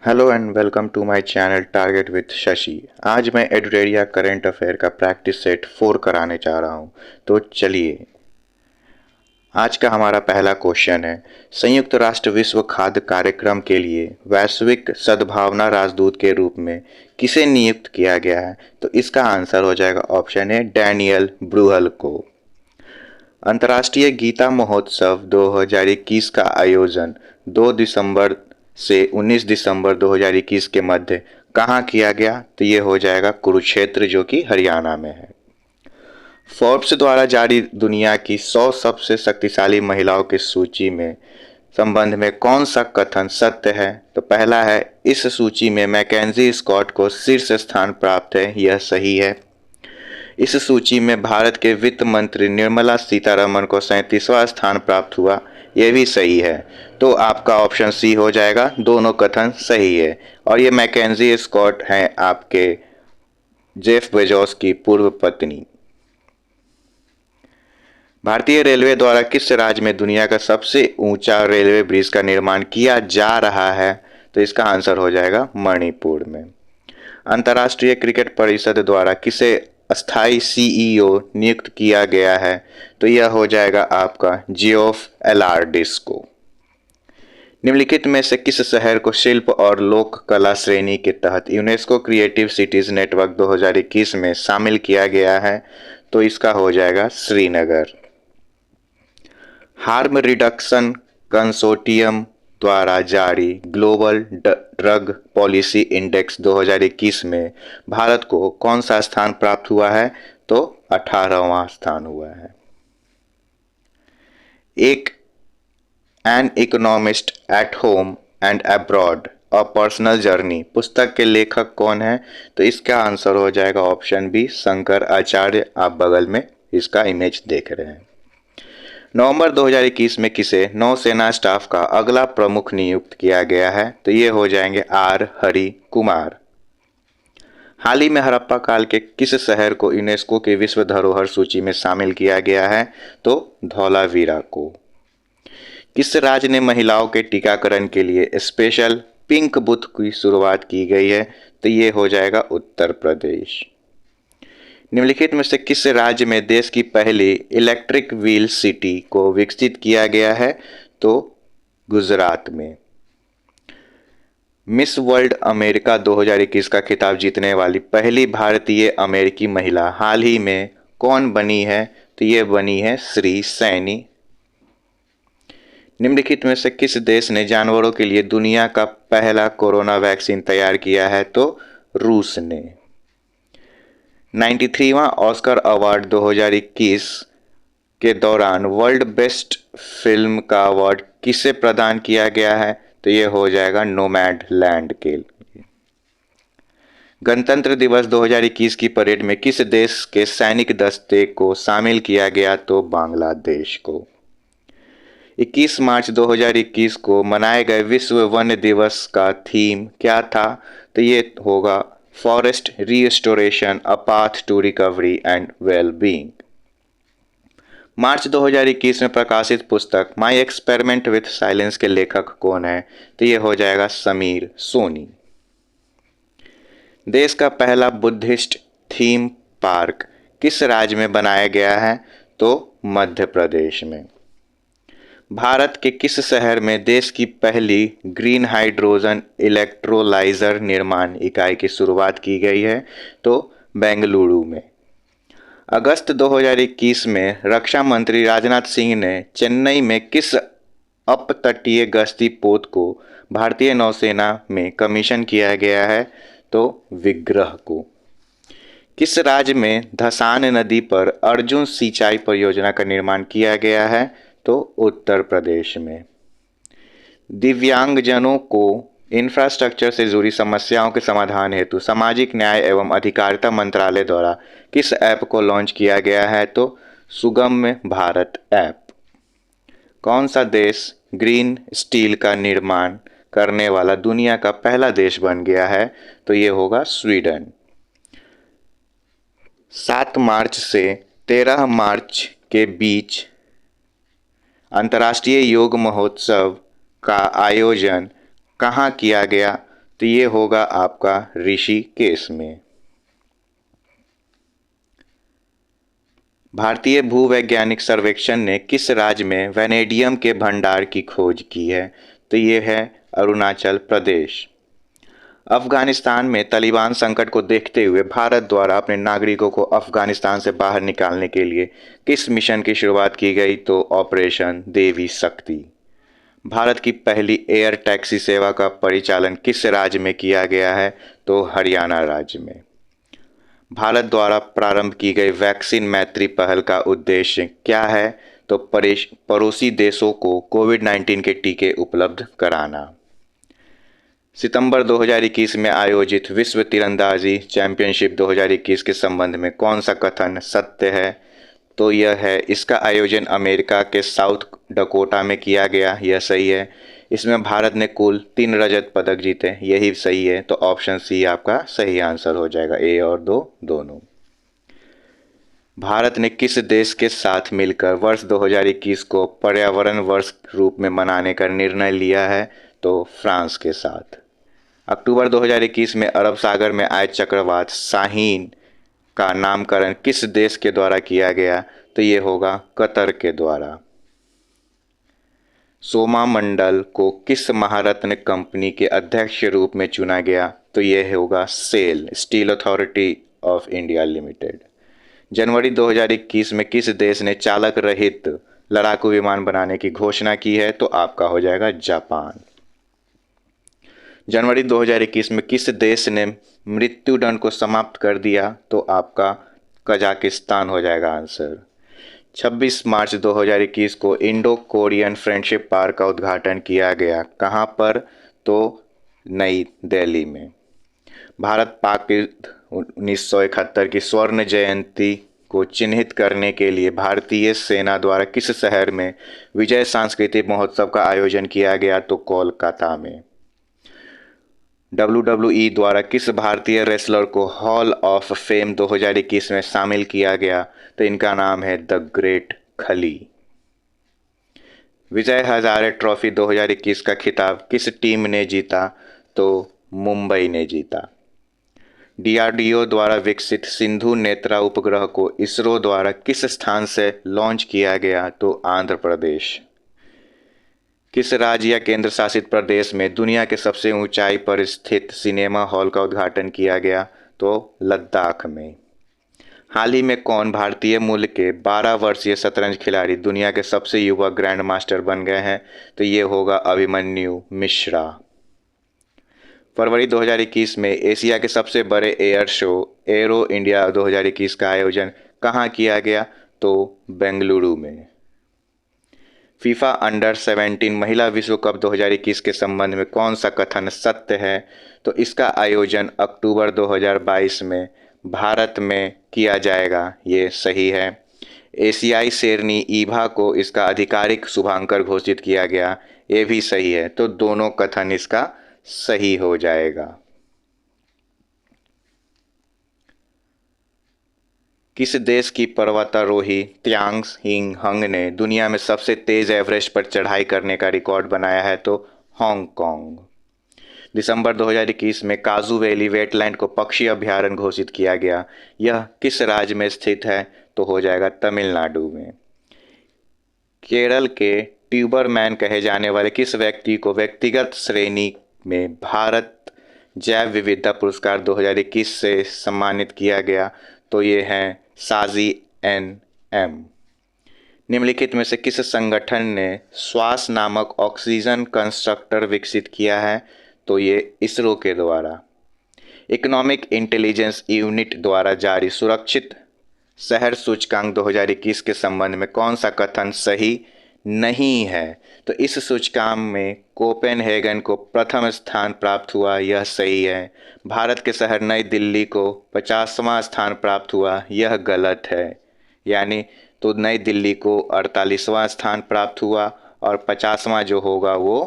Hello and welcome to my channel target with Shashi. आज मैं Edutoria current affair का practice set 4 कराने जा रहा हूं। तो चलिए, आज का हमारा पहला क्वेश्चन है, संयुक्त राष्ट्र विश्व खाद्य कार्यक्रम के लिए वैश्विक सद्भावना राजदूत के रूप में किसे नियुक्त किया गया है? तो इसका आंसर हो जाएगा ऑप्शन ए, डैनियल ब्रूहल को। अंतर्राष्ट्रीय गीता महोत्सव 2021 का आयोजन 2 दिसंबर से 19 दिसंबर 2021 के मध्य कहाँ किया गया? तो ये हो जाएगा कुरुक्षेत्र, जो कि हरियाणा में है। फोर्ब्स द्वारा जारी दुनिया की 100 सबसे शक्तिशाली महिलाओं की सूची में संबंध में कौन सा कथन सत्य है? तो पहला है, इस सूची में मैकेंजी स्कॉट को शीर्ष स्थान प्राप्त है, यह सही है। इस सूची में भारत के वित्त मंत्री निर्मला सीतारमण को 37वां स्थान प्राप्त हुआ, यह भी सही है। तो आपका ऑप्शन सी हो जाएगा, दोनों कथन सही है। और ये मैकेंजी स्कॉट हैं आपके जेफ बेजोस की पूर्व पत्नी। भारतीय रेलवे द्वारा किस राज्य में दुनिया का सबसे ऊंचा रेलवे ब्रिज का निर्माण किया जा रहा है? तो इसका आंसर हो जाएगा मणिपुर में। अंतर्राष्ट्रीय क्रिकेट परिषद द्वारा किसे अस्थायी सीईओ नियुक्त किया गया है? तो यह हो जाएगा आपका जियोफ एलार्डिस को। निम्नलिखित में से किस शहर को शिल्प और लोक कला श्रेणी के तहत यूनेस्को क्रिएटिव सिटीज नेटवर्क 2021 में शामिल किया गया है? तो इसका हो जाएगा श्रीनगर। हार्म रिडक्शन कंसोर्टियम द्वारा जारी ग्लोबल ड्रग पॉलिसी इंडेक्स 2021 में भारत को कौन सा स्थान प्राप्त हुआ है? तो 18वां स्थान हुआ है। एक an economist at home and abroad a personal journey पुस्तक के लेखक कौन है? तो इसका आंसर हो जाएगा ऑप्शन बी, शंकर आचार्य। आप बगल में इसका इमेज देख रहे हैं। नवंबर 2021 में किसे नौसेना स्टाफ का अगला प्रमुख नियुक्त किया गया है? तो ये हो जाएंगे आर हरि कुमार। हाल ही में हड़प्पा काल के किस शहर को यूनेस्को की विश्व धरोहर सूची में शामिल किया गया है? तो धौलावीरा को। किस राज्य ने महिलाओं के टीकाकरण के लिए स्पेशल पिंक बूथ की शुरुआत की गई है? तो ये हो जाएगा उत्तर प्रदेश। निम्नलिखित में से किस राज्य में देश की पहली इलेक्ट्रिक व्हील सिटी को विकसित किया गया है? तो गुजरात में। मिस वर्ल्ड अमेरिका 2021 का खिताब जीतने वाली पहली भारतीय अमेरिकी महिला हाल ही में कौन बनी है? तो ये बनी है श्री सैनी। निम्नलिखित में से किस देश ने जानवरों के लिए दुनिया का पहला कोरोना वैक्सीन तैयार किया है? तो रूस ने। 93वां ऑस्कर अवार्ड 2021 के दौरान वर्ल्ड बेस्ट फिल्म का अवार्ड किसे प्रदान किया गया है? तो ये हो जाएगा नोमैड लैंड के लिए। गणतंत्र दिवस 2021 की परेड में किस देश के सैनिक दस्ते को शामिल किया गया? तो बांग्लादेश को। 21 मार्च 2021 को मनाए गए विश्व वन्य दिवस का थीम क्या था? तो ये होगा forest restoration, a path to recovery and well being. मार्च 2021 में प्रकाशित पुस्तक माई एक्सपेरिमेंट विथ साइलेंस के लेखक कौन है? तो ये हो जाएगा समीर सोनी। देश का पहला बुद्धिस्ट थीम पार्क किस राज्य में बनाया गया है? तो मध्य प्रदेश में। भारत के किस शहर में देश की पहली ग्रीन हाइड्रोजन इलेक्ट्रोलाइजर निर्माण इकाई की शुरुआत की गई है? तो बेंगलुरु में। अगस्त 2021 में रक्षा मंत्री राजनाथ सिंह ने चेन्नई में किस अपतटीय गश्ती पोत को भारतीय नौसेना में कमीशन किया गया है? तो विग्रह को। किस राज्य में धसान नदी पर अर्जुन सिंचाई परियोजना का निर्माण किया गया है? तो उत्तर प्रदेश में। दिव्यांगजनों को इंफ्रास्ट्रक्चर से जुड़ी समस्याओं के समाधान हेतु सामाजिक न्याय एवं अधिकारिता मंत्रालय द्वारा किस ऐप को लॉन्च किया गया है? तो सुगम्य भारत ऐप। कौन सा देश ग्रीन स्टील का निर्माण करने वाला दुनिया का पहला देश बन गया है? तो ये होगा स्वीडन। 7 मार्च से 13 मार्च के बीच अंतर्राष्ट्रीय योग महोत्सव का आयोजन कहाँ किया गया? तो ये होगा आपका ऋषिकेश में। भारतीय भूवैज्ञानिक सर्वेक्षण ने किस राज्य में वैनेडियम के भंडार की खोज की है? तो ये है अरुणाचल प्रदेश। अफगानिस्तान में तालिबान संकट को देखते हुए भारत द्वारा अपने नागरिकों को अफगानिस्तान से बाहर निकालने के लिए किस मिशन की शुरुआत की गई? तो ऑपरेशन देवी शक्ति। भारत की पहली एयर टैक्सी सेवा का परिचालन किस राज्य में किया गया है? तो हरियाणा राज्य में। भारत द्वारा प्रारंभ की गई वैक्सीन मैत्री पहल का उद्देश्य क्या है? तो पड़ोसी देशों को कोविड-19 के टीके उपलब्ध कराना। सितंबर 2021 में आयोजित विश्व तीरंदाजी चैंपियनशिप 2021 के संबंध में कौन सा कथन सत्य है? तो यह है, इसका आयोजन अमेरिका के साउथ डकोटा में किया गया। यह सही है। इसमें भारत ने कुल 3 रजत पदक जीते। यही सही है। तो ऑप्शन सी आपका सही आंसर हो जाएगा, ए और दो दोनों। भारत ने किस देश के साथ मिलकर वर्ष 2021 को पर्यावरण वर्ष रूप में मनाने का निर्णय लिया है? तो फ्रांस के साथ। अक्टूबर 2021 में अरब सागर में आए चक्रवात शाहीन का नामकरण किस देश के द्वारा किया गया? तो ये होगा कतर के द्वारा। सोमा मंडल को किस महारत्न कंपनी के अध्यक्ष के रूप में चुना गया? तो यह होगा SAIL, steel authority of India limited. जनवरी 2021 में किस देश ने चालक रहित लड़ाकू विमान बनाने की घोषणा की है? तो आपका हो जाएगा जापान। जनवरी 2021 में किस देश ने मृत्युदंड को समाप्त कर दिया? तो आपका कजाकिस्तान हो जाएगा आंसर। 26 मार्च 2021 को इंडो कोरियन फ्रेंडशिप पार्क का उद्घाटन किया गया। कहाँ पर? तो नई दिल्ली में। भारत पाक युद्ध 1971 की स्वर्ण जयंती को चिन्हित करने के लिए भारतीय सेना द्वारा किस शहर में विजय सांस्कृतिक महोत्सव का आयोजन किया गया? तो कोलकाता में। WWE द्वारा किस भारतीय रेसलर को हॉल ऑफ फेम 2021 में शामिल किया गया? तो इनका नाम है द ग्रेट खली। विजय हजारे ट्रॉफी 2021 का खिताब किस टीम ने जीता? तो मुंबई ने जीता। DRDO द्वारा विकसित सिंधु नेत्रा उपग्रह को इसरो द्वारा किस स्थान से लॉन्च किया गया? तो आंध्र प्रदेश। किस राज्य या केंद्र शासित प्रदेश में दुनिया के सबसे ऊंचाई पर स्थित सिनेमा हॉल का उद्घाटन किया गया? तो लद्दाख में। हाल ही में कौन भारतीय मूल के 12 वर्षीय शतरंज खिलाड़ी दुनिया के सबसे युवा ग्रैंड मास्टर बन गए हैं? तो ये होगा अभिमन्यु मिश्रा। फरवरी 2021 में एशिया के सबसे बड़े एयर शो एरो इंडिया 2021 का आयोजन कहाँ किया गया? तो बेंगलुरु में। फीफा अंडर 17 महिला विश्व कप 2021 के संबंध में कौन सा कथन सत्य है? तो इसका आयोजन अक्टूबर 2022 में भारत में किया जाएगा। ये सही है। एशियाई शेरनी ईभा को इसका आधिकारिक शुभांकर घोषित किया गया। ये भी सही है। तो दोनों कथन इसका सही हो जाएगा। किस देश की पर्वतारोही त्यांग हिंग ने दुनिया में सबसे तेज एवरेस्ट पर चढ़ाई करने का रिकॉर्ड बनाया है? तो हांगकांग। दिसंबर 2021 में काजू वैली वेटलैंड को पक्षी अभयारण्य घोषित किया गया। यह किस राज्य में स्थित है? तो हो जाएगा तमिलनाडु में। केरल के ट्यूबरमैन कहे जाने वाले किस व्यक्ति को व्यक्तिगत श्रेणी में भारत जैव विविधता पुरस्कार 2021 से सम्मानित किया गया? तो ये हैं साजी NM। निम्नलिखित में से किस संगठन ने श्वास नामक ऑक्सीजन कंस्ट्रक्टर विकसित किया है? तो ये इसरो के द्वारा। इकोनॉमिक इंटेलिजेंस यूनिट द्वारा जारी सुरक्षित शहर सूचकांक 2021 के संबंध में कौन सा कथन सही नहीं है? तो इस सूचकांक में कोपेनहेगन को प्रथम स्थान प्राप्त हुआ। यह सही है। भारत के शहर नई दिल्ली को 50वां स्थान प्राप्त हुआ। यह गलत है। यानी तो नई दिल्ली को 48वां स्थान प्राप्त हुआ और 50वां जो होगा वो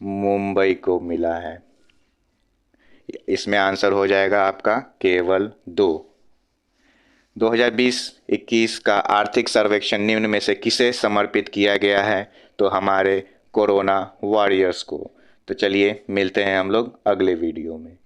मुंबई को मिला है। इसमें आंसर हो जाएगा आपका केवल 2। 2020-21 का आर्थिक सर्वेक्षण निम्न में से किसे समर्पित किया गया है? तो हमारे कोरोना वॉरियर्स को। तो चलिए मिलते हैं हम लोग अगले वीडियो में।